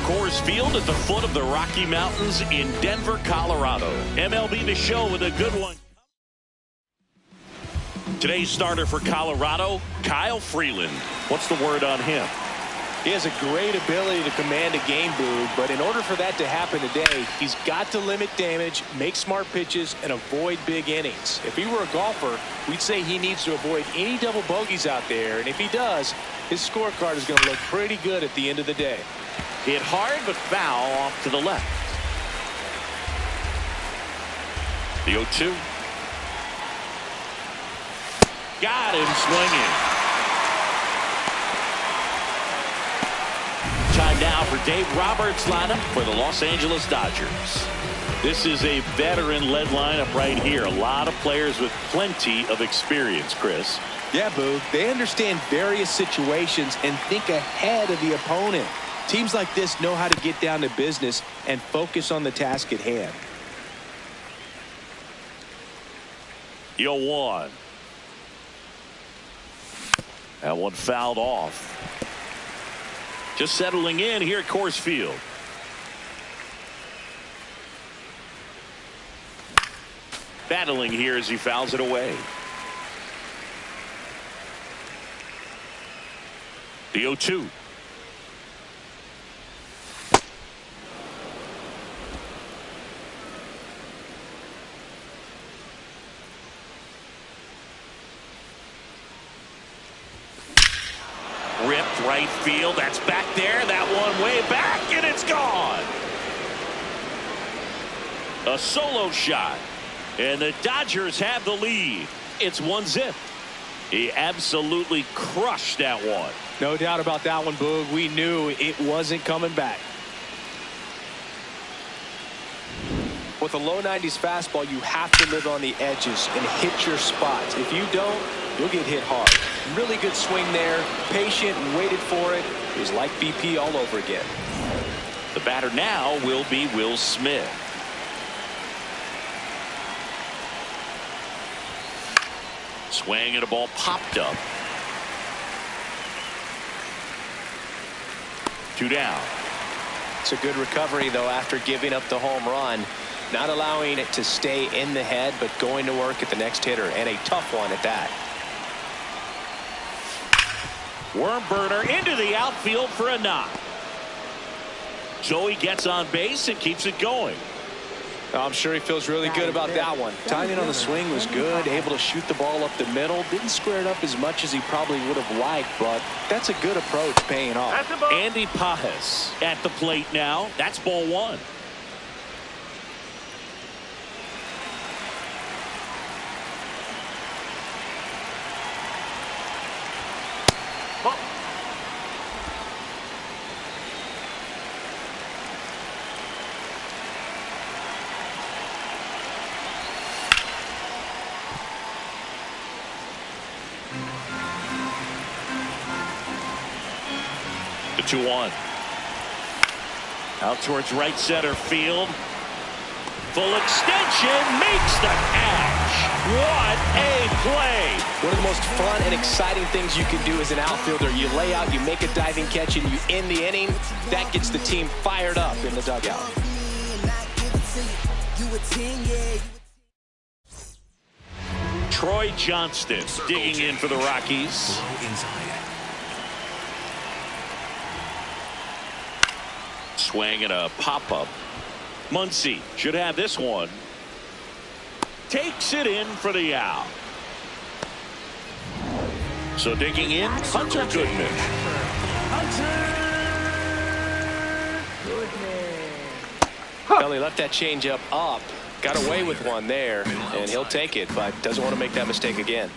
Coors Field at the foot of the Rocky Mountains in Denver, Colorado. MLB The Show with a good one. Today's starter for Colorado, Kyle Freeland. What's the word on him? He has a great ability to command a game, Boog, but in order for that to happen today, he's got to limit damage, make smart pitches, and avoid big innings. If he were a golfer, we'd say he needs to avoid any double bogeys out there, and if he does, his scorecard is going to look pretty good at the end of the day. Hit hard, but foul off to the left. The 0-2. Got him swinging. Time now for Dave Roberts' lineup for the Los Angeles Dodgers. This is a veteran-led lineup right here. A lot of players with plenty of experience, Chris. Yeah, Boog. They understand various situations and think ahead of the opponent. Teams like this know how to get down to business and focus on the task at hand. The 0-1. That one fouled off. Just settling in here at Coors Field. Battling here as he fouls it away. The 0-2. Ripped right field. That's back there. That one way back, and it's gone. A solo shot, and the Dodgers have the lead. It's 1-0. He absolutely crushed that one. No doubt about that one, Boog. We knew it wasn't coming back. With a low 90s fastball, you have to live on the edges and hit your spots. If you don't, you'll get hit hard. Really good swing there. Patient and waited for it. It was like BP all over again. The batter now will be Will Smith. Swing and a ball popped up. 2 down. It's a good recovery, though, after giving up the home run. Not allowing it to stay in the head, but going to work at the next hitter, and a tough one at that. Worm burner into the outfield for a knock. So he gets on base and keeps it going. I'm sure he feels really good about that one. Timing on the swing was good, able to shoot the ball up the middle. Didn't square it up as much as he probably would have liked, but that's a good approach, paying off. Andy Pajas at the plate now. That's ball 1. The 2-1. Out towards right center field. Full extension, makes the catch. What a play. One of the most fun and exciting things you can do as an outfielder. You lay out, you make a diving catch, and you end the inning. That gets the team fired up in the dugout. Troy Johnston digging in for the Rockies. Swing and a pop-up. Muncy should have this one. Takes it in for the out. So digging in, Hunter Goodman. Well, he left that changeup up. Got away with one there, and he'll take it, but doesn't want to make that mistake again.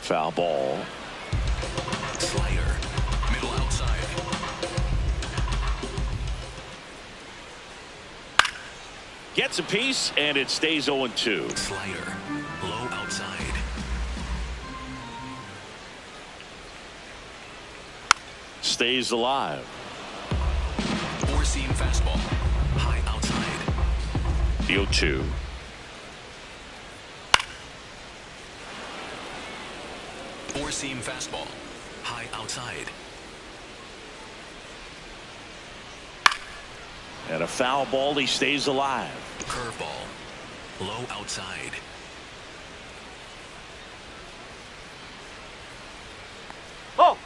Foul ball. Slider, middle outside. Gets a piece, and it stays 0-2. Slider, low outside. Stays alive. Four-seam fastball, high outside. The 0-2. Four-seam fastball, high outside. And a foul ball. He stays alive. Curveball. Low outside. Oh.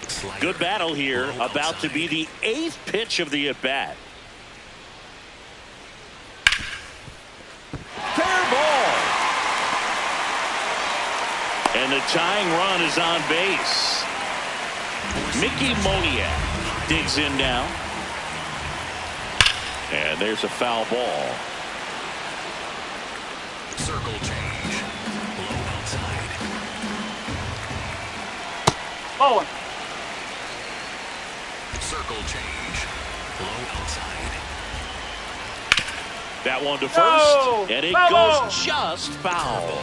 Slider. Good battle here. Low About to be outside. the 8th pitch of the at-bat. Fair ball. And the tying run is on base. Mickey Moniak digs in now. And there's a foul ball. Circle change. Low outside. Oh. Circle change. Low outside. That one to first. No! And it Foul ball! goes just foul. Low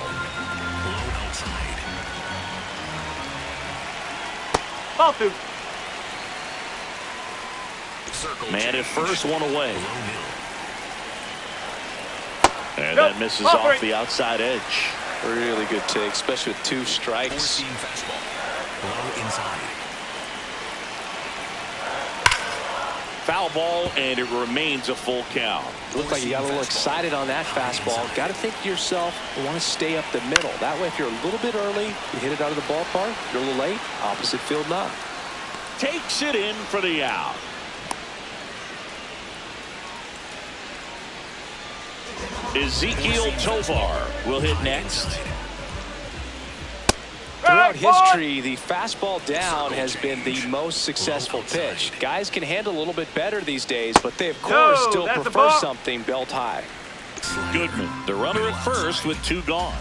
outside. Ball two. Circle Man at change. first, one away. Low middle. And Go. that misses Ball off three. the outside edge. Really good take, especially with 2 Four strikes. seam fastball. Low inside. Foul ball, and it remains a full count. Looked like you got a little excited on that fastball. Got to think to yourself, you want to stay up the middle. That way, if you're a little bit early, you hit it out of the ballpark. You're a little late, opposite field knock. Takes it in for the out. Ezekiel Tovar will hit next. Throughout Hey, ball. history, the fastball down has been the most successful pitch. Guys can handle a little bit better these days, but they, of course, No, still that's a prefer ball. something belt high. Goodman, the runner at first with 2 gone.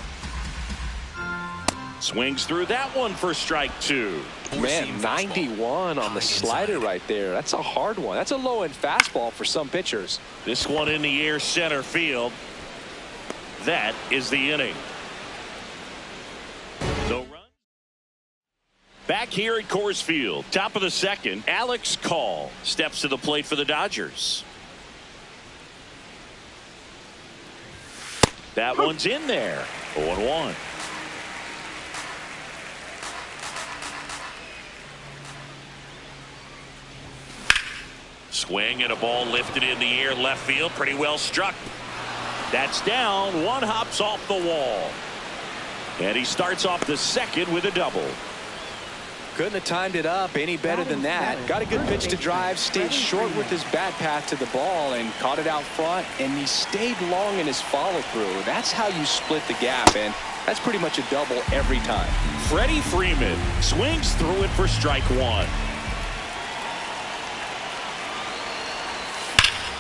Swings through that one for strike 2. Man, 91 on the slider right there. That's a hard one. That's a low-end fastball for some pitchers. This one in the air center field. That is the inning. No run. Back here at Coors Field, top of the second, Alex Call steps to the plate for the Dodgers. That one's in there. 0-1. Swing and a ball lifted in the air left field. Pretty well struck. That's down. One hops off the wall. And he starts off the second with a double. Couldn't have timed it up any better than that. Got a good pitch to drive, stayed short with his bat path to the ball and caught it out front, and he stayed long in his follow-through. That's how you split the gap, and that's pretty much a double every time. Freddie Freeman swings through it for strike 1.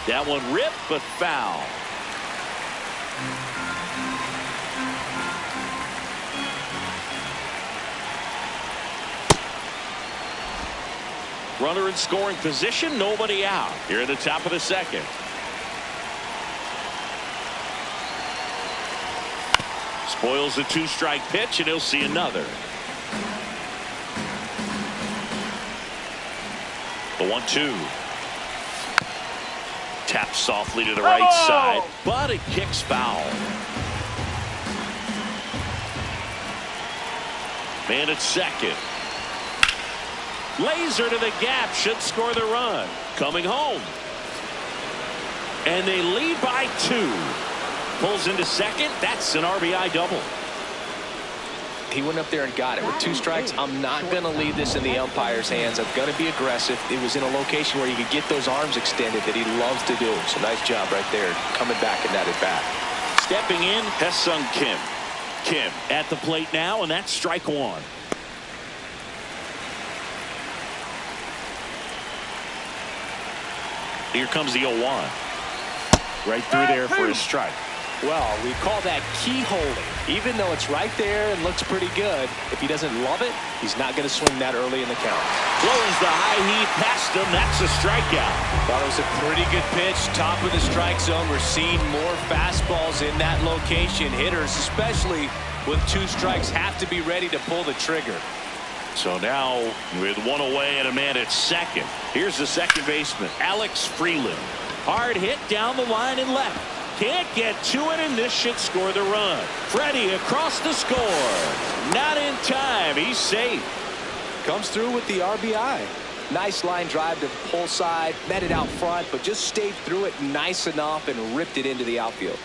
That one ripped, but foul. Runner in scoring position, nobody out. Here at the top of the second. Spoils the 2-strike pitch, and he'll see another. The 1-2. Taps softly to the right side, but it kicks foul. Man at second. Laser to the gap, should score the run. Coming home. And they lead by 2. Pulls into second. That's an RBI double. He went up there and got it. With 2 strikes, I'm not going to leave this in the umpire's hands. I'm going to be aggressive. It was in a location where he could get those arms extended that he loves to do. So nice job right there, coming back in that at bat. Stepping in, Ha-Seong Kim. Kim at the plate now, and that's strike 1. Here comes the 0-1. Right through there for a strike. Well, we call that keyholing. Even though it's right there and looks pretty good, if he doesn't love it, he's not going to swing that early in the count. Blows the high heat past him. That's a strikeout. Thought it was a pretty good pitch. Top of the strike zone. We're seeing more fastballs in that location. Hitters, especially with 2 strikes, have to be ready to pull the trigger. So now with 1 away and a man at second. Here's the second baseman, Alex Freeland. Hard hit down the line and left. Can't get to it, and this should score the run. Freddie across the score. Not in time. He's safe. Comes through with the RBI. Nice line drive to the pull side, met it out front, but just stayed through it nice enough and ripped it into the outfield.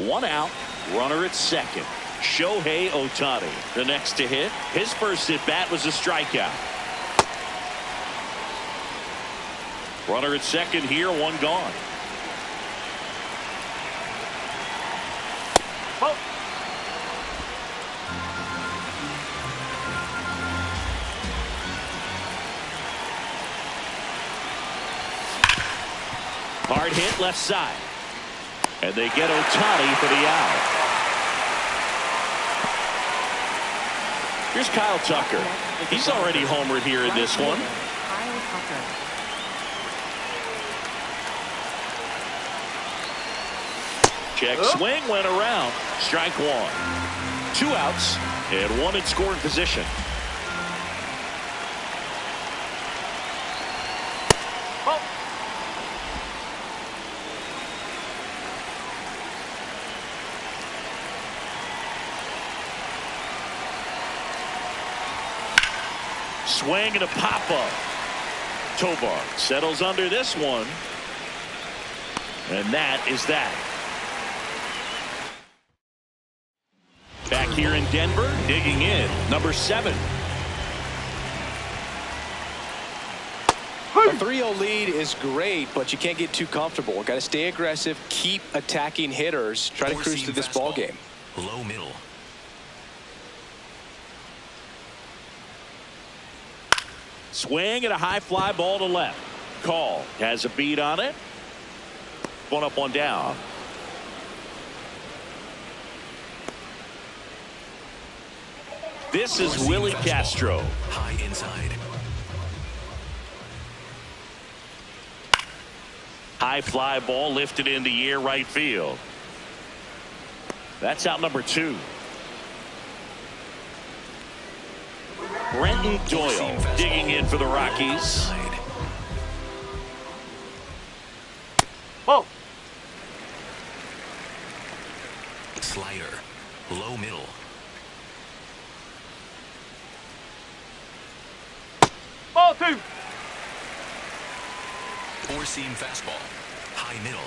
One out, runner at second. Shohei Ohtani, the next to hit. His first at bat was a strikeout. Runner at second here, one gone. Oh. Hard hit left side. And they get Ohtani for the out. Here's Kyle Tucker. He's already homered here in this one. Check swing, went around. Strike one. 2 outs and 1 in scoring position. Oh. Swing and a pop-up. Tovar settles under this one. And that is that. Back here in Denver, digging in, number 7. A 3-0 lead is great, but you can't get too comfortable. Got to stay aggressive, keep attacking hitters, try to cruise through this ball game. Low middle. Swing and a high fly ball to left. Call has a beat on it. One up, one down. This is Willie Castro. High inside. High fly ball lifted in the air, right field. That's out number 2. Brenton Doyle digging in for the Rockies. Oh. Slider. Low middle. Ball 2. 4-seam fastball. High middle.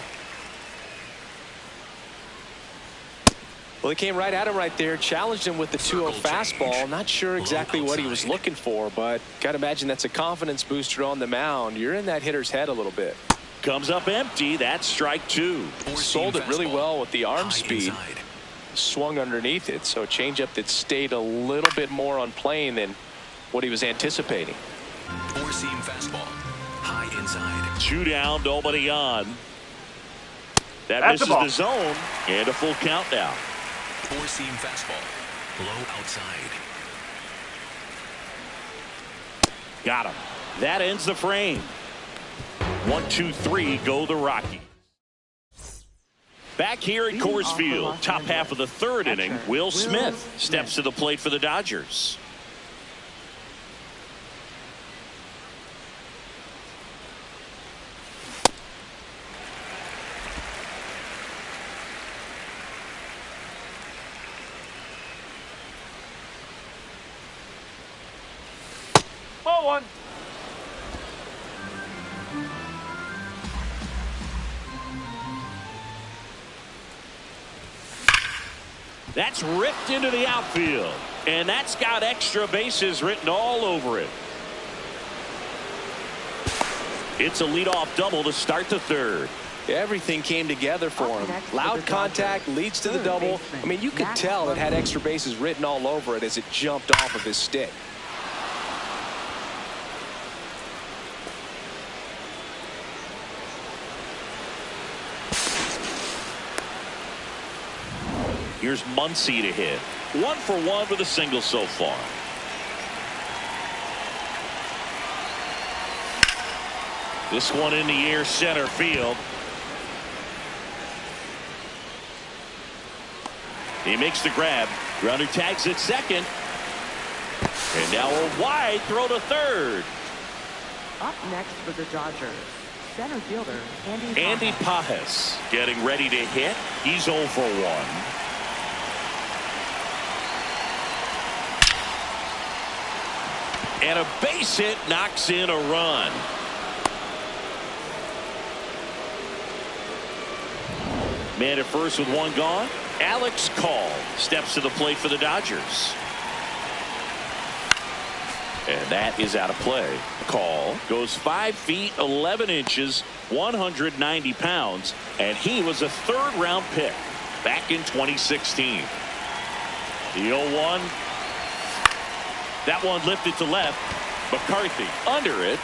Well, he came right at him right there, challenged him with the 2-0 fastball. Not sure exactly what he was looking for, but got to imagine that's a confidence booster on the mound. You're in that hitter's head a little bit. Comes up empty. That's strike 2. Sold it really well with the arm speed. Swung underneath it, so a changeup that stayed a little bit more on plane than what he was anticipating. 4-seam fastball. High inside. 2 down, nobody on. That That's misses the zone, and a full count now. 4-seam fastball. Low outside. Got him. That ends the frame. 1, 2, 3 go the Rockies. Back here at Coors Field, top half of the 3rd inning, Will Smith steps to the plate for the Dodgers. Ball 1. That's ripped into the outfield, and that's got extra bases written all over it. It's a leadoff double to start the 3rd. Everything came together for him. Loud contact leads to the double. I mean, you could tell it had extra bases written all over it as it jumped off of his stick. Here's Muncy to hit. 1 for 1 with a single so far. This one in the air, center field. He makes the grab. Grounder tags at second. And now a wide throw to 3rd. Up next for the Dodgers, center fielder Andy Pajes getting ready to hit. He's 0 for 1. And a base hit knocks in a run. Man at first with one gone. Alex Call steps to the plate for the Dodgers. And that is out of play. Call goes 5 feet 11 inches, 190 pounds, and he was a third-round pick back in 2016. The 0-1. That one lifted to left. McCarthy under it.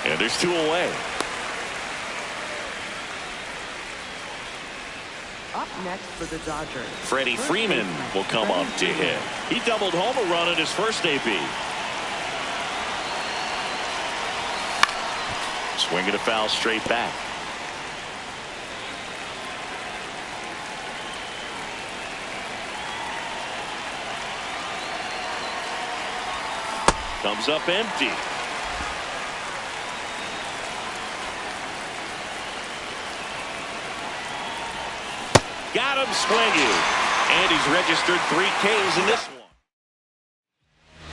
And there's 2 away. Up next for the Dodgers, Freddie Freeman will come up to hit. He doubled home a run in his first AB. Swinging a foul straight back. Comes up empty. Got him swinging. And he's registered 3 Ks in this one.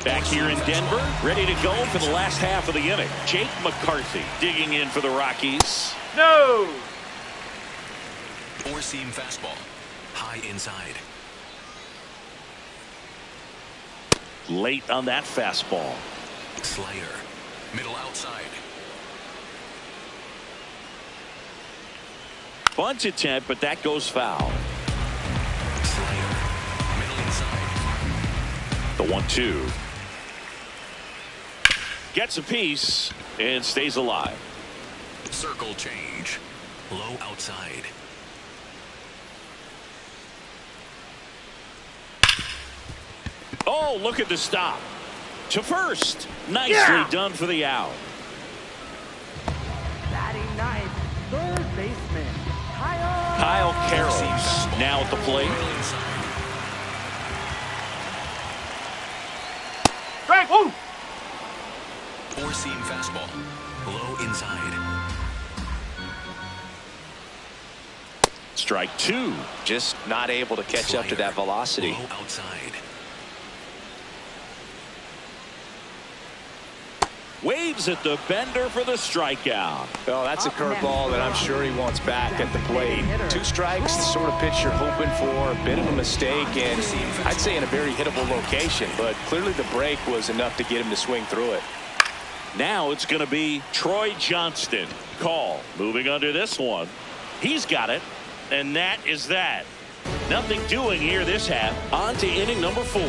Back here in Denver, ready to go for the last half of the inning. Jake McCarthy digging in for the Rockies. No. 4-seam fastball. High inside. Late on that fastball. Slider. Middle outside. Bunt attempt, but that goes foul. Slider. Middle inside. The 1-2. Gets a piece and stays alive. Circle change. Low outside. Oh, look at the stop. To first. Nicely done for the out. batting ninth, third baseman, Kyle Carroll now at the plate. Middle inside. Frank, woo. 4-seam fastball. Low inside. Strike 2. Just not able to catch up to that velocity. Low outside. Waves at the bender for the strikeout. Oh, that's a curveball that I'm sure he wants back at the plate. 2 strikes, the sort of pitch you're hoping for. A bit of a mistake, and I'd say in a very hittable location. But clearly the break was enough to get him to swing through it. Now it's going to be Troy Johnston. Call. Moving under this one. He's got it. And that is that. Nothing doing here this half. On to inning number 4.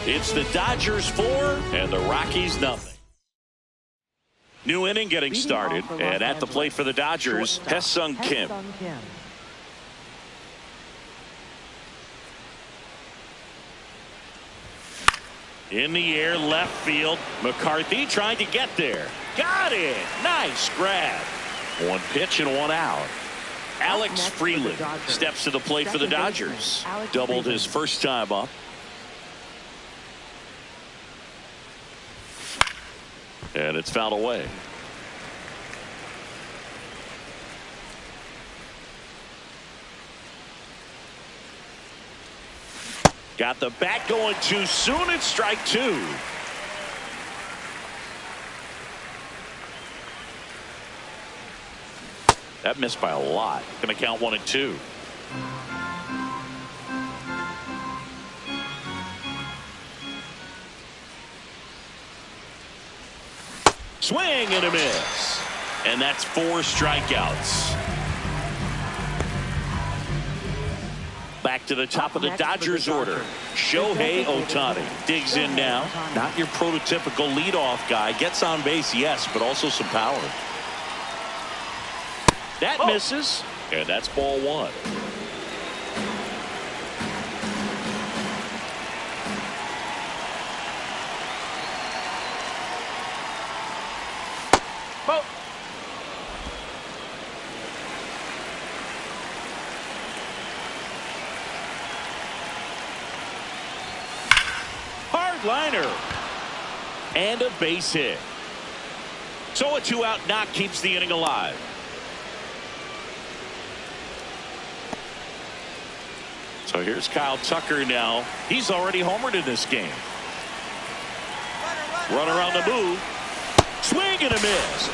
It's the Dodgers 4 and the Rockies nothing. New inning getting started, and at the plate for the Dodgers, Hesung Kim. In the air, left field. McCarthy trying to get there. Got it. Nice grab. 1 pitch and 1 out. Alex Freeland steps to the plate for the Dodgers. Doubled his first time up. And it's fouled away. Got the bat going too soon. It's strike 2. That missed by a lot. Going to count 1 and 2. Swing and a miss. And that's 4 strikeouts. Back to the top of the Dodgers order. Shohei Ohtani digs in now. Not your prototypical leadoff guy. Gets on base, yes, but also some power. That misses. And that's ball 1. Hard liner. And a base hit. So a 2-out knock keeps the inning alive. So here's Kyle Tucker now. He's already homered in this game. Runner on the move. Swing and a miss.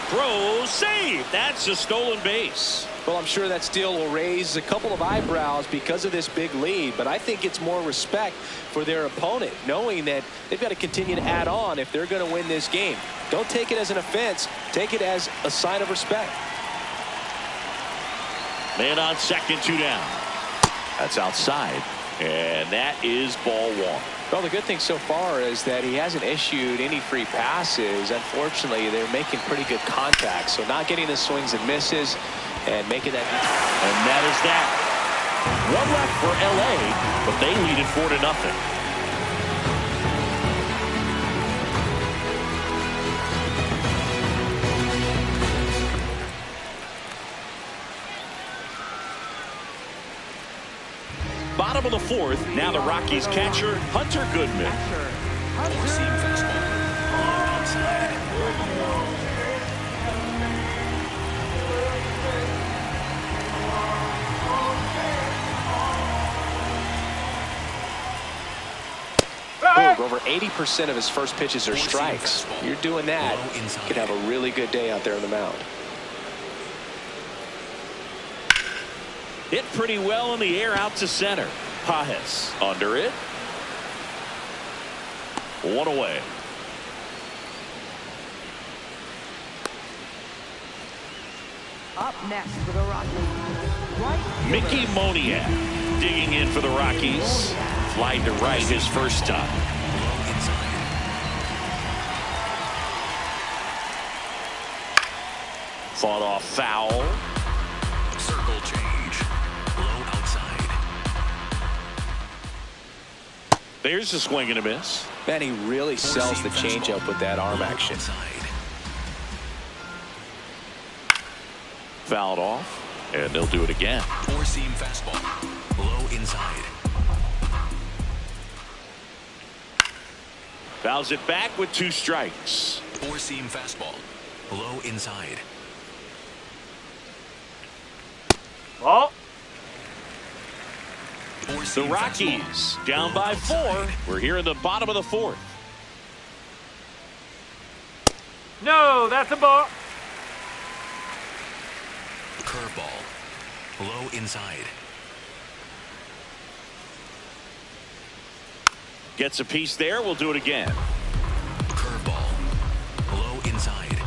Throw, save. That's a stolen base. Well, I'm sure that steal will raise a couple of eyebrows because of this big lead, but I think it's more respect for their opponent, knowing that they've got to continue to add on if they're going to win this game. Don't take it as an offense. Take it as a sign of respect. Man on second, 2 down. That's outside, and that is ball 1. Well, the good thing so far is that he hasn't issued any free passes. Unfortunately, they're making pretty good contact, so not getting the swings and misses and making that. And that is that. One left for LA, but they lead it 4-0. Bottom of the 4th. Now the Rockies catcher, Hunter Goodman. Four-seam fastball. Low outside. Over 80% of his first pitches are strikes. You're doing that, you can have a really good day out there on the mound. Hit pretty well in the air out to center. Pajes under it. 1 away. Up next for the Rockies, right Mickey Moniak digging in for the Rockies. Flied to right his first time. Fought off foul. Circle change. Low outside. There's a swing and a miss. Man, he really sells the changeup with that arm action. Fouled off, and they'll do it again. Four-seam fastball. Low inside. Fouls it back with 2 strikes. Four-seam fastball. Low inside. Ball. The Rockies down by 4. We're here in the bottom of the 4th. No, that's a ball. Curveball. Low inside. Gets a piece there. We'll do it again. Curveball. Low inside.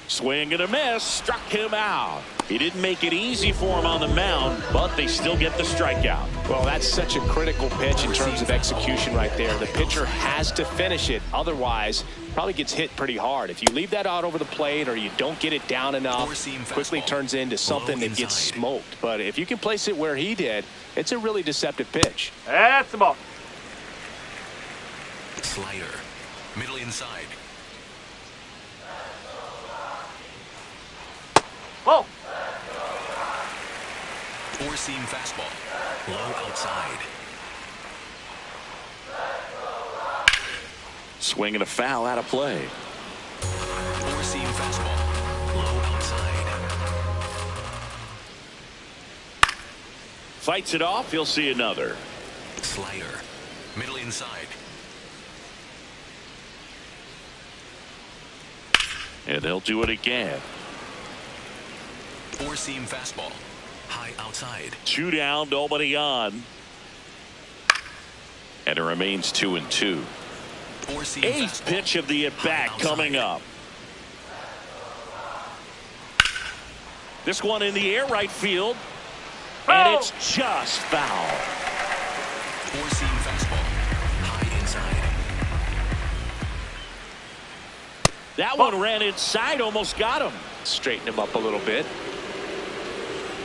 Swing and a miss. Struck him out. He didn't make it easy for him on the mound, but they still get the strikeout. Well, that's such a critical pitch in terms of execution right there. The pitcher has to finish it. Otherwise, probably gets hit pretty hard. If you leave that out over the plate or you don't get it down enough, quickly turns into something that gets smoked. But if you can place it where he did, it's a really deceptive pitch. That's a ball. Slider. Middle inside. Ball. Four-seam fastball. Low outside. Swing and a foul out of play. Four-seam fastball. Low outside. Fights it off. He'll see another. Slider. Middle inside. And they'll do it again. Four-seam fastball. High outside. 2 down, nobody on. And it remains 2-2. Four-seam 8th fastball. pitch of the at-bat coming up. This one in the air right field. And it's just foul. Four-seam fastball. High inside. That one ran inside, almost got him. Straighten him up a little bit.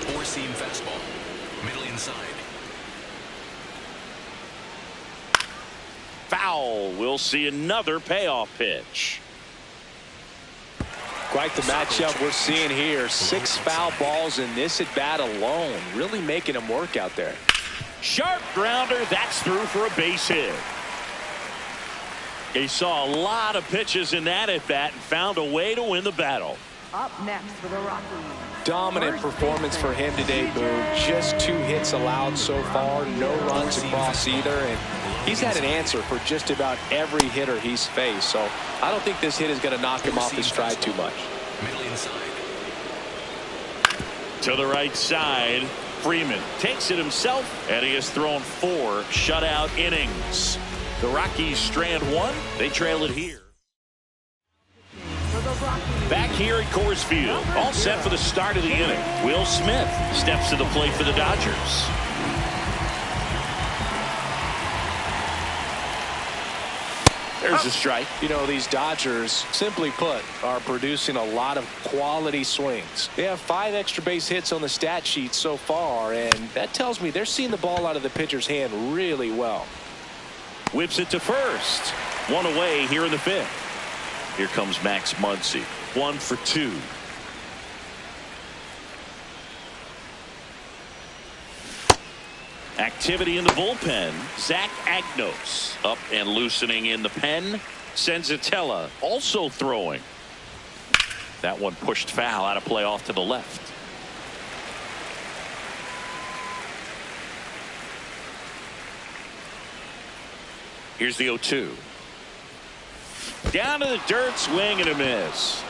Four-seam fastball. Middle inside. Foul. We'll see another payoff pitch. Quite the matchup we're seeing here. 6 foul balls in this at bat alone. Really making him work out there. Sharp grounder. That's through for a base hit. He saw a lot of pitches in that at bat and found a way to win the battle. Up next for the Rockies. Dominant performance for him today, Boog. Just 2 hits allowed so far, no runs across either, and he's had an answer for just about every hitter he's faced. So I don't think this hit is going to knock him off his stride too much. Middle inside. To the right side, Freeman takes it himself, and he has thrown 4 shutout innings. The Rockies strand 1. They trail it here. For the Rockies. Back here at Coors Field, all set for the start of the inning. Will Smith steps to the plate for the Dodgers. There's a strike. You know, these Dodgers, simply put, are producing a lot of quality swings. They have 5 extra base hits on the stat sheet so far, and that tells me they're seeing the ball out of the pitcher's hand really well. Whips it to first. 1 away here in the 5th. Here comes Max Muncy. 1 for 2. Activity in the bullpen. Zach Agnos up and loosening in the pen. Senzatella also throwing. That one pushed foul, out of play off to the left. Here's the 0-2. Down to the dirt, swing and a miss.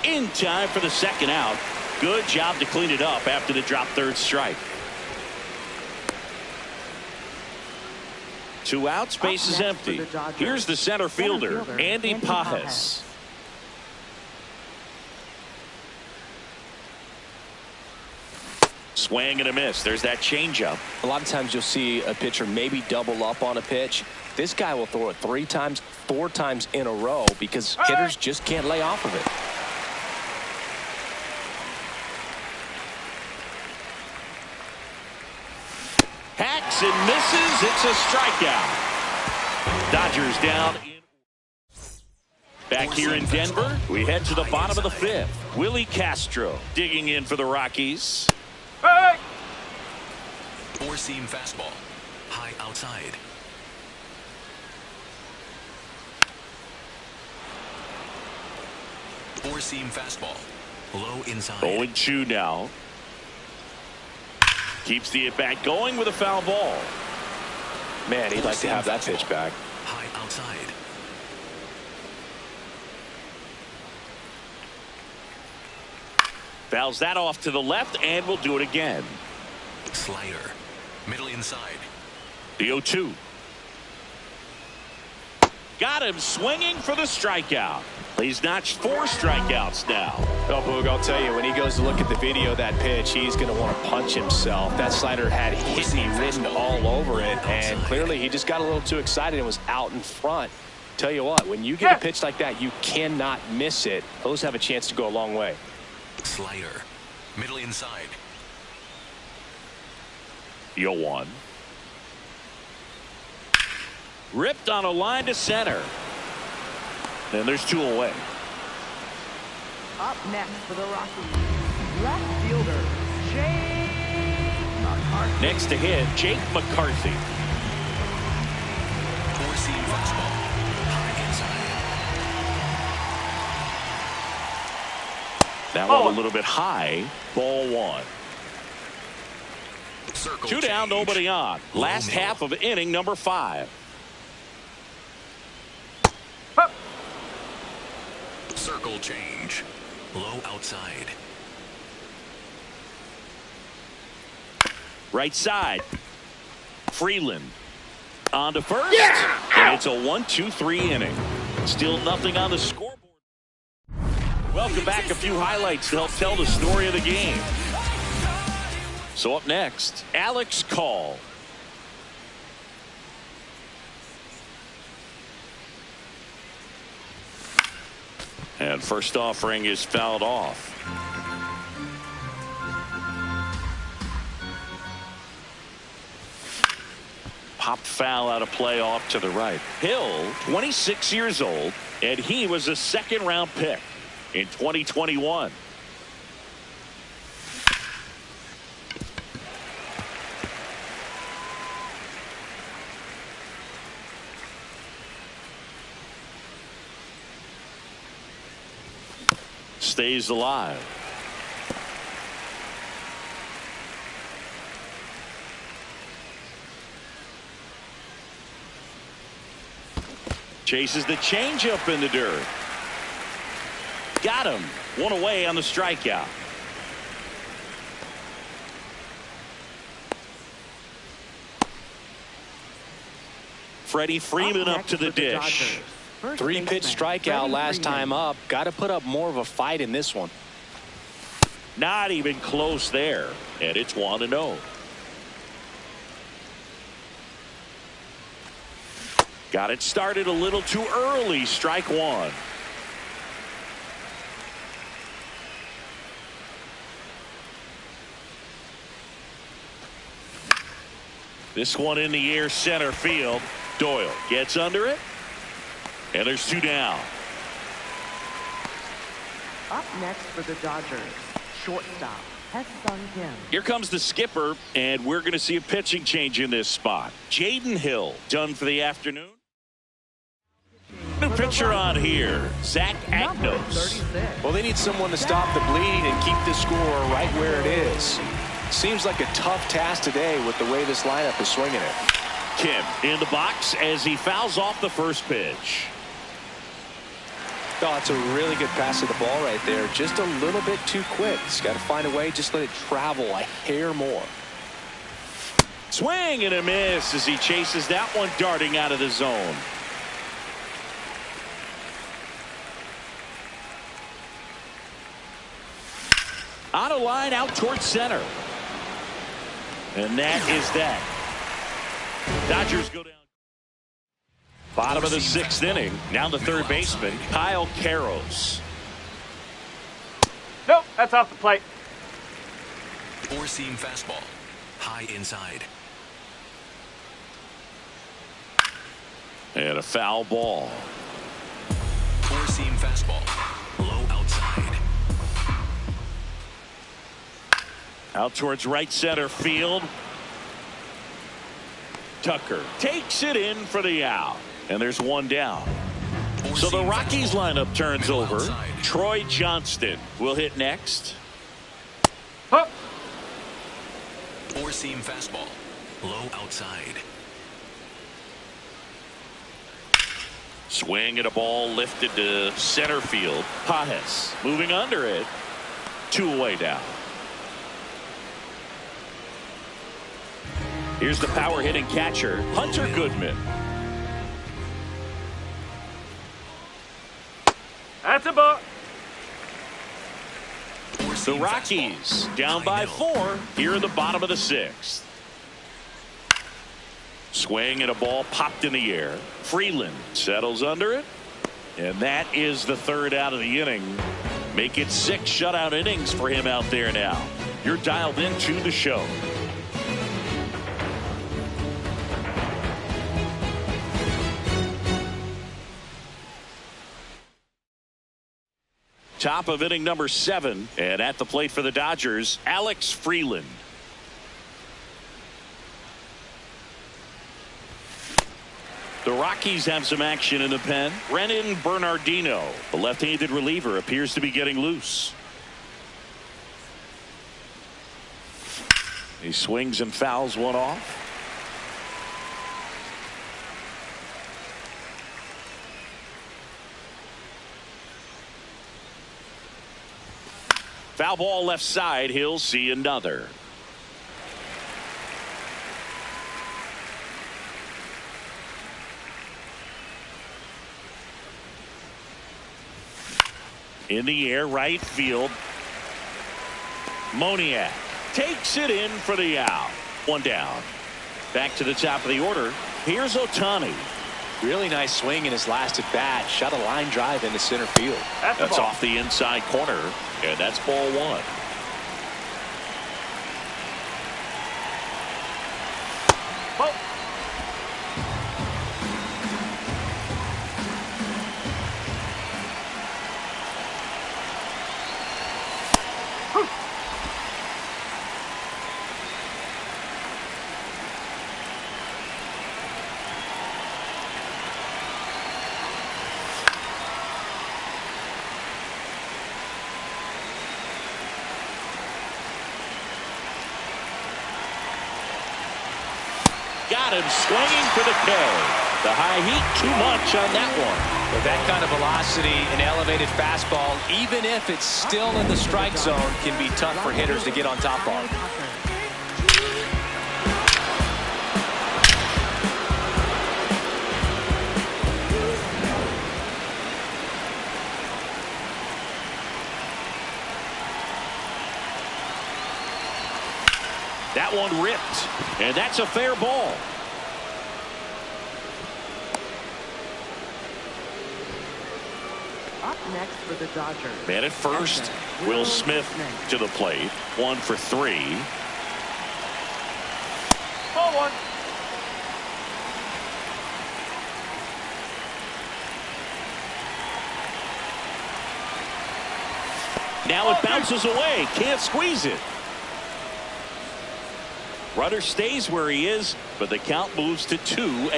In time for the second out. Good job to clean it up after the drop 3rd strike. 2 outs, base is empty. Here's the center fielder, Andy Pajes. Swing and a miss. There's that changeup. A lot of times you'll see a pitcher maybe double up on a pitch. This guy will throw it 3 times, 4 times in a row because hitters just can't lay off of it. Hacks and misses. It's a strikeout. Dodgers down. Back here in Denver, we head to the bottom of the 5th. Willie Castro digging in for the Rockies. Hey! 4-seam fastball. High outside. Four-seam fastball. Low inside. 0-2 now. Keeps the at-bat going with a foul ball. Man, he'd like to have that pitch back. High outside. Fouls that off to the left, and we'll do it again. Slider. Middle inside. The 0-2. Got him swinging for the strikeout. He's notched 4 strikeouts now. Oh, Boog, I'll tell you, when he goes to look at the video of that pitch, he's going to want to punch himself. That slider had hit me written all over it, and clearly he just got a little too excited and was out in front. Tell you what, when you get a pitch like that, you cannot miss it. Those have a chance to go a long way. Slider. Middle inside. 0-1. Ripped on a line to center. And there's 2 away. Up next for the Rockies, left fielder, Jake McCarthy. Next to hit, Jake McCarthy. Four-seam fastball. High inside. That one a little bit high. Ball 1. Circle 2 down, change. nobody on. Last middle. half of inning number 5. Circle change. Low outside. Right side. Freeland on to first. And it's a 1-2-3 inning. Still nothing on the scoreboard. Welcome back. A few highlights to help tell the story of the game. So up next, Alex Call. And first offering is fouled off. Popped foul out of play off to the right. Hill, 26 years old, and he was a 2nd-round pick in 2021. stays alive. Chases the changeup in the dirt. Got him. One away on the strikeout. Freddie Freeman up to the dish. 3-pitch strikeout last time up. Got to put up more of a fight in this one. Not even close there. And it's 1-0. Got it started a little too early. Strike one. This one in the air, center field. Doyle gets under it. And there's 2 down. Up next for the Dodgers, shortstop, Sung Kim. Here comes the skipper, and we're going to see a pitching change in this spot. Jaden Hill done for the afternoon. New pitcher on here, Zach Agnos. Well, they need someone to stop the bleeding and keep this score right where it is. Seems like a tough task today with the way this lineup is swinging it. Kim in the box as he fouls off the first pitch. Oh, it's a really good pass of the ball right there. Just a little bit too quick. He's got to find a way. Just let it travel a hair more. Swing and a miss as he chases that one darting out of the zone. On a line out towards center. And that is that. Dodgers go down. Bottom of the 6th inning. Now the third baseman, Kyle Karros. Nope, that's off the plate. 4-seam fastball. High inside. And a foul ball. 4-seam fastball. Low outside. Out towards right center field. Tucker takes it in for the out. And there's 1 down. So the Rockies lineup turns over. Troy Johnston will hit next. Huh. 4-seam fastball. Low outside. Swing and a ball lifted to center field. Pajes moving under it. 2 away down. Here's the power hitting catcher, Hunter Goodman. That's a ball. The Rockies down by 4 here in the bottom of the 6th. Swing and a ball popped in the air. Freeland settles under it. And that is the 3rd out of the inning. Make it 6 shutout innings for him out there now. You're dialed into the show. Top of inning number 7, and at the plate for the Dodgers, Alex Freeland. The Rockies have some action in the pen. Brennan Bernardino, the left-handed reliever, appears to be getting loose. He swings and fouls one off. Foul ball left side. He'll see another. In the air, right field. Moniak takes it in for the out. 1 down. Back to the top of the order. Here's Ohtani. Really nice swing in his last at bat. Shot a line drive into center field. That's off the inside corner, and that's ball 1. Ball. Got him swinging for the K. The high heat, too much on that one. With that kind of velocity, an elevated fastball, even if it's still in the strike zone, can be tough for hitters to get on top of. That one ripped, and that's a fair ball. Up next for the Dodgers. Man at first, Will Smith to the plate. 1 for 3. Ball one. Now it bounces away. Can't squeeze it. Runner stays where he is, but the count moves to 2-0.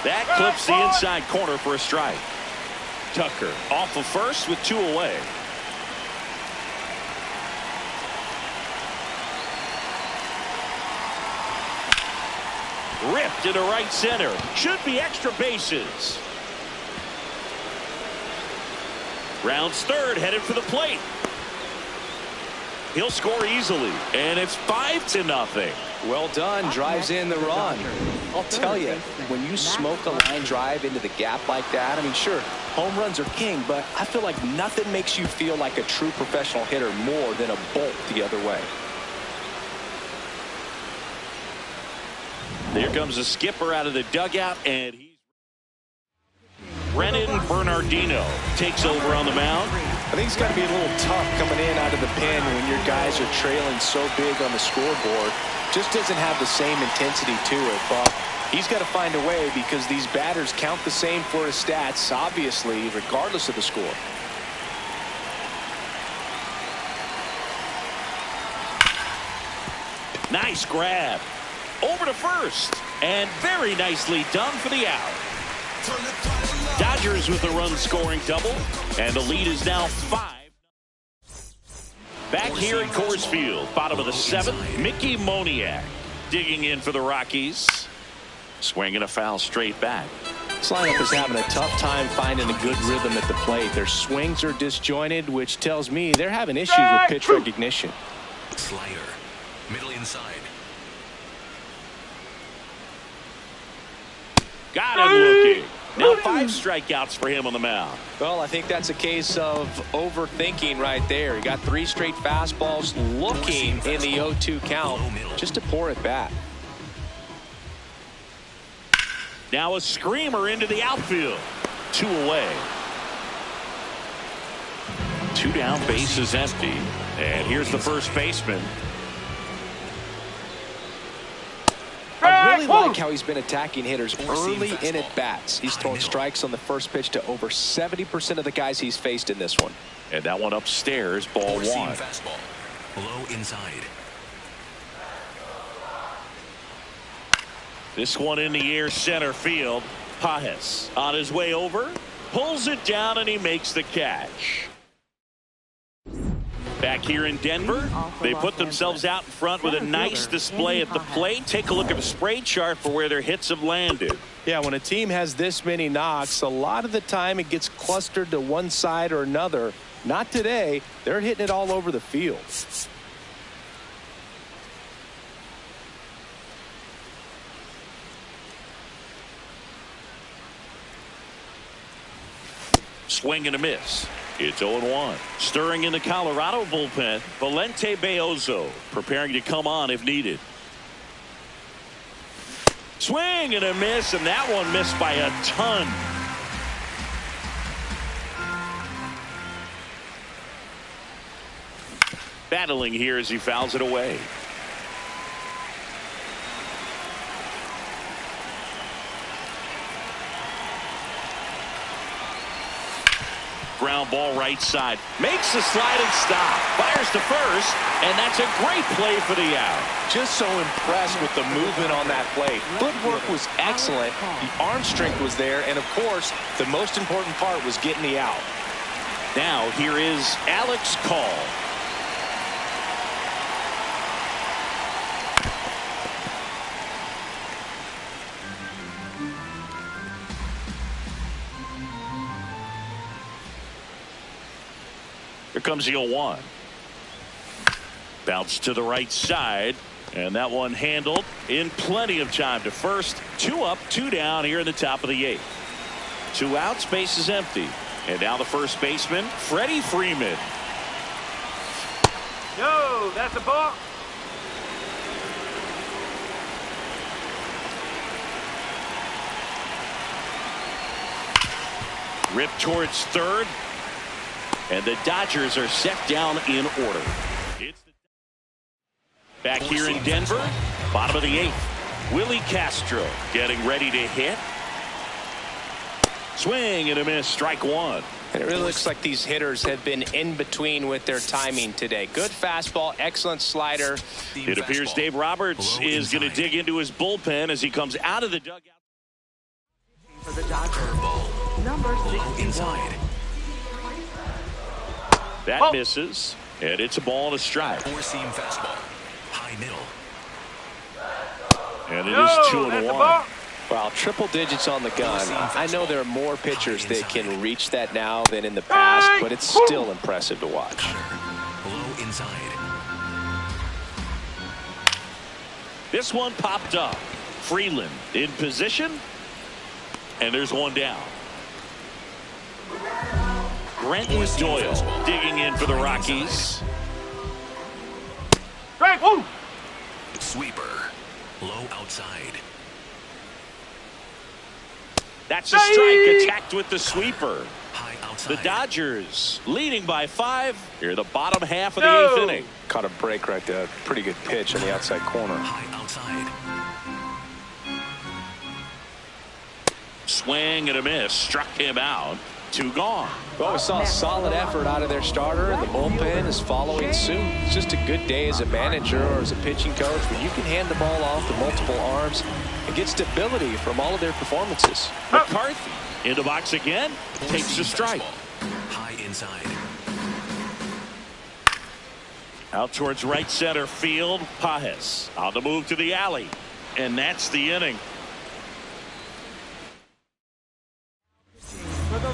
That clips the inside corner for a strike. Tucker off of first with 2 away. Ripped into right center. Should be extra bases. Rounds third, headed for the plate. He'll score easily, and it's 5-0. Well done, drives in the run. I'll tell you, when you smoke a line drive into the gap like that, I mean, sure, home runs are king, but I feel like nothing makes you feel like a true professional hitter more than a bolt the other way. There comes the skipper out of the dugout, and he's Brennan Bernardino takes over on the mound. I think it's got to be a little tough coming in out of the pen when your guys are trailing so big on the scoreboard. Just doesn't have the same intensity to it, but he's got to find a way because these batters count the same for his stats, obviously, regardless of the score. Nice grab. Over to first. And very nicely done for the out. Dodgers with a run-scoring double. And the lead is now 5. Back here at Coors Field, bottom of the 7th, Mickey Moniak digging in for the Rockies. Swinging a foul straight back. This lineup is having a tough time finding a good rhythm at the plate. Their swings are disjointed, which tells me they're having issues with pitch recognition. Slider, middle inside. Got him looking. Now 5 strikeouts for him on the mound. Well, I think that's a case of overthinking right there. He got 3 straight fastballs looking in the 0-2 count just to pour it back. Now a screamer into the outfield. 2 away. 2 down, bases empty. And here's the first baseman. I really like how he's been attacking hitters early in at bats. He's thrown strikes on the first pitch to over 70% of the guys he's faced in this one. And that one upstairs, ball 1. Fastball, low inside. This one in the air, center field. Pajes on his way over, pulls it down, and he makes the catch. Back here in Denver, they put themselves out in front with a nice display at the plate. Take a look at the spray chart for where their hits have landed. Yeah, when a team has this many knocks, a lot of the time it gets clustered to one side or another. Not today. They're hitting it all over the field. Swing and a miss. It's 0-1. Stirring in the Colorado bullpen, Valente Beozo preparing to come on if needed. Swing and a miss, and that one missed by a ton. Battling here as he fouls it away. Ground ball right side. Makes the sliding stop. Fires to first. And that's a great play for the out. Just so impressed with the movement on that play. Footwork was excellent. The arm strength was there. And, of course, the most important part was getting the out. Now here is Alex Call. Here comes the 0-1. Bounce to the right side. And that one handled in plenty of time to first. 2 up, 2 down here in the top of the 8th. 2 outs, base is empty. And now the first baseman, Freddie Freeman. Yo, that's a ball. Rip towards third. And the Dodgers are set down in order. It's back here in Denver, bottom of the 8th. Willie Castro getting ready to hit. Swing and a miss, strike 1. And it really looks like these hitters have been in between with their timing today. Good fastball, excellent slider. It appears Dave Roberts is going to dig into his bullpen as he comes out of the dugout. For the Dodgers, number 61. That misses, and it's a ball and a strike. 4-seam fastball, high middle. And it is 2-1. Well, triple digits on the gun. I know there are more pitchers that can reach that now than in the past, but it's still impressive to watch. Low inside. This one popped up. Freeland in position, and there's one down. Brenton Doyle digging in for the Rockies. Strike. Woo. Sweeper, low outside. That's a strike, attacked with the sweeper. High outside. The Dodgers leading by 5 here the bottom half of the 8th inning. Caught a break right there. Pretty good pitch on the outside corner. High outside. Swing and a miss, struck him out. 2 gone. Well, we saw a solid effort out of their starter, and the bullpen is following suit. It's just a good day as a manager or as a pitching coach when you can hand the ball off to multiple arms and get stability from all of their performances. McCarthy in the box again, takes a strike. High inside. Out towards right center field. Pajes on the move to the alley, and that's the inning.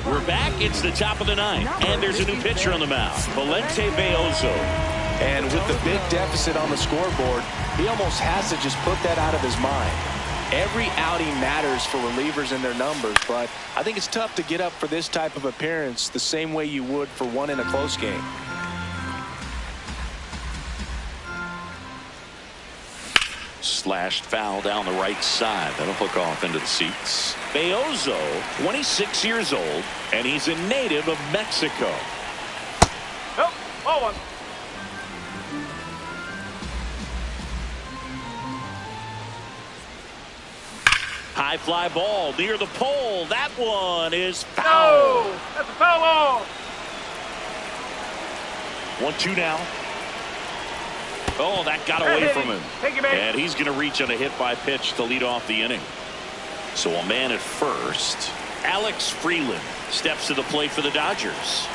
We're back. It's the top of the 9th, and there's a new pitcher on the mound, Valente Beozo. And with the big deficit on the scoreboard, he almost has to just put that out of his mind. Every outing matters for relievers and their numbers, but I think it's tough to get up for this type of appearance the same way you would for one in a close game. Slashed foul down the right side. That'll hook off into the seats. Beozo, 26 years old, and he's a native of Mexico. Nope. Ball 1. High fly ball near the pole. That one is foul. No, that's a foul ball. 1-2 now. Oh, that got away from him. Take it, man. And he's going to reach on a hit by pitch to lead off the inning. So a man at first. Alex Freeland steps to the plate for the Dodgers.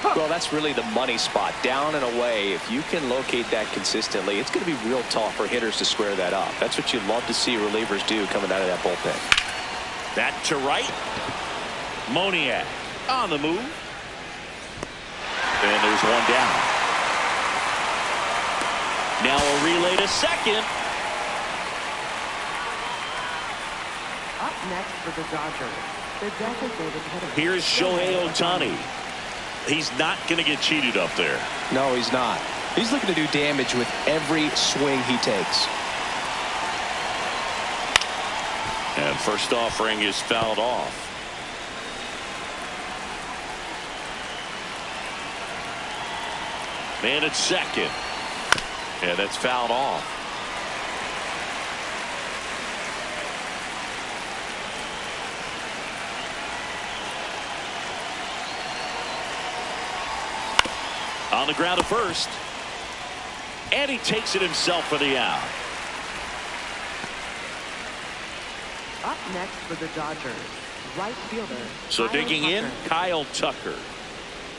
Well, that's really the money spot, down and away. If you can locate that consistently, it's going to be real tough for hitters to square that up. That's what you'd love to see relievers do coming out of that bullpen. That to right. Moniak on the move. And there's one down. Now a relay to second. Up next for the Dodgers, the designated hitter. Here's Shohei Ohtani. He's not going to get cheated up there. No, he's not. He's looking to do damage with every swing he takes. And first offering is fouled off. Man at second. And that's fouled off. On the ground at first. And he takes it himself for the out. Up next for the Dodgers, right fielder. So Kyle digging in, Tucker. Kyle Tucker.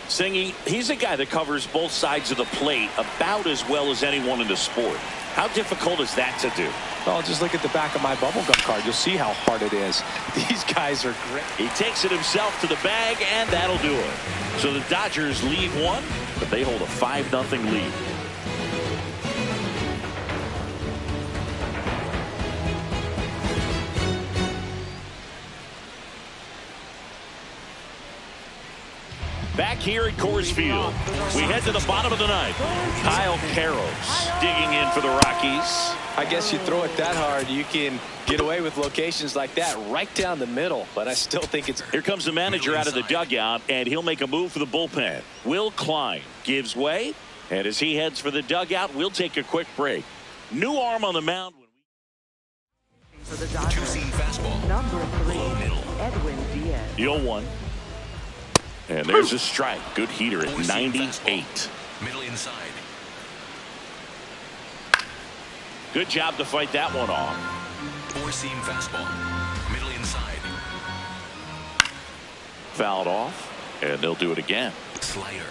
Singy, he's a guy that covers both sides of the plate about as well as anyone in the sport. How difficult is that to do? Well, just look at the back of my bubblegum card. You'll see how hard it is. These guys are great. He takes it himself to the bag, and that'll do it. So the Dodgers lead one, but they hold a 5-0 lead. Back here at Coors Field, we head to the bottom of the ninth. Kyle Carroll's digging in for the Rockies. I guess you throw it that hard, you can get away with locations like that right down the middle. But I still think it's... Here comes the manager out of the dugout, and he'll make a move for the bullpen. Will Klein gives way, and as he heads for the dugout, we'll take a quick break. New arm on the mound. For the Dodgers, Two-seam fastball. number 3, Low middle. Edwin Diaz. The 0-1. And there's a strike. Good heater at Four-seam 98. fastball. Middle inside. Good job to fight that one off. Four-seam fastball. Middle inside. Fouled off, and they'll do it again. Slider.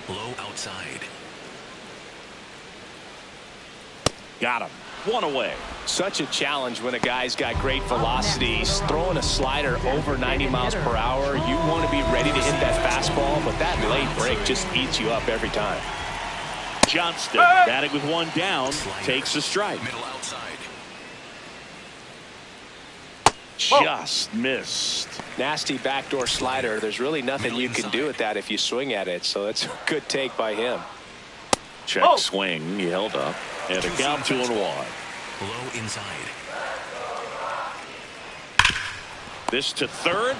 Low outside. Got him. One away. Such a challenge when a guy's got great velocity. He's throwing a slider over 90 miles per hour. You want to be ready to hit that fastball, but that late break just eats you up every time. Johnston batting with one down, takes a strike. Middle outside. Just missed. Nasty backdoor slider. There's really nothing you can do with that if you swing at it. So that's a good take by him. Check swing. He held up. And a count 2-1. Low inside. This to third.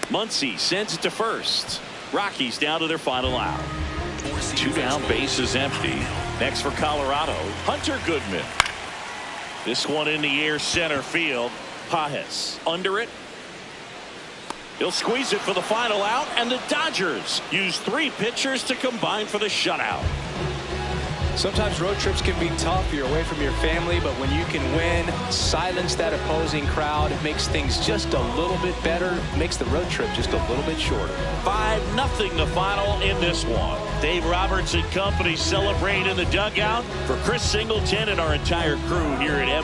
Muncy sends it to first. Rockies down to their final out. Four-seam 2 down, fastball. bases empty. Next for Colorado, Hunter Goodman. This one in the air, center field. Pajes under it. He'll squeeze it for the final out, and the Dodgers use 3 pitchers to combine for the shutout. Sometimes road trips can be tough. You're away from your family, but when you can win, silence that opposing crowd, it makes things just a little bit better, makes the road trip just a little bit shorter. 5-0 the final in this one. Dave Roberts and company celebrate in the dugout. For Chris Singleton and our entire crew here at MLB.